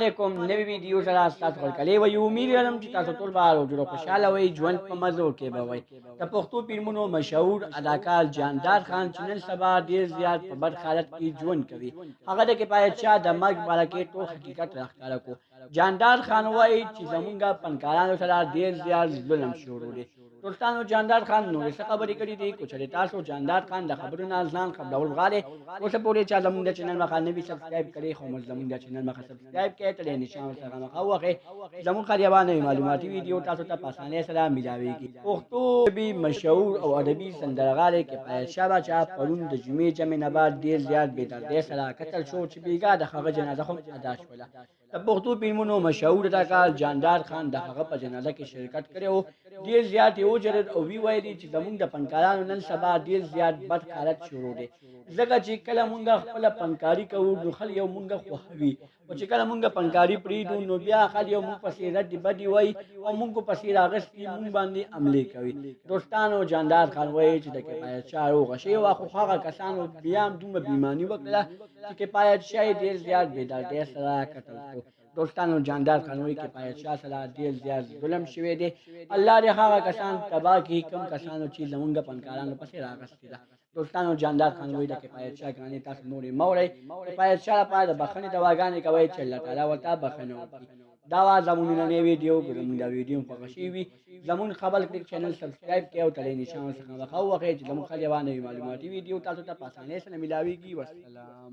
علیکم نوی ویډیو سره تاسو خپل کلی وي امید لرم چې تاسو ټول به روغ خوشاله وئ ژوند په مزو کې به وئ د پښتو فلمونو مشهور اداکار جاندار خان چې نن سبا ډیر زیات په بد حالت کې ژوند کوي هغه د کفایت شاه د مرګ باره کې ټول حقیقت راښکاره کړو جاندار خان وایي چې زمونږ فنکارانو سره ډیر زیات ظلم شروع دی دوستانو جاندار خان نورې څه خبرې کړي دي که چېرې تاسو جاندار خان د خبرو نه ځان خبرول غواړئ اوسه پورې چا زموږ د چینل مخه نه وي سبسکرایب کړی خو موږ زموږ د چینل مخه سبسکرایب کړئ ترې نشان ورسره مخه ووهئ زموږ خبرونه نوې معلوماتي ویډیو تاسو ته په اسانۍ سره میلاویږي پښتو ادبي مشهور او ادبي سندرغاړی کفایت شاه باچا پرون د جمعې جمعې نه بعد ډېر زیات بېدردۍ سره قتل شو چې بېګا د هغه جنازه هم ادا شوله د پښتو فلمونو مشهور اداکار جاندار خان د هغه په جنازه کې شرکت کړی و ډېر زیات یې وجړل او وی ویلي چې زموږ د فنکارانو نن سبا ډېر زیات بد حالت شروع دی ځکه چې کله مونږ خپله فنکاري کوو نو خلک یو مونږ خوښوي او چې کله مونږ فنکاري پرېږدو نو بیا خلک یو مونږ پسې ردې بدې وایي او مونږ پسې راغستې مونږ باندې حملې کوي دوستانو جاندار خان وایي چې د کفایت شاه روغه شوې وه خو هغه کسانو بیا هم دومره بېایماني وکړله چې کفایت شاه یې ډېر زیات بېدردۍ سره قتل کړو دوستانو جاندار خان وایي کفایت شاه سره ډېر زیات ظلم شوی دی الله دې هغه کسان تباه کړي کوم کسانو چې زمونږ فنکارانو پسې راغستې ده دوستانو جاندار خان وایي د کفایت شاه ګرانې تاسو نورې مه وړئ کفایت شاه لپاره د بښنې دعاګانې کوئ چې الله تعالی ورته بښنه وکړي دا وه زموږ نننۍ ویډیو که زموږ دا ویډیو خوښه شوې وي زموږ خبر کلیک چینل سبسکرایب کړئ او تړۍ نشان ورڅخه مخه ووهئ چې زموږ ښه نوې معلوماتي ویډیو تاسو ته په اسانۍ سره میلاویږي والسلام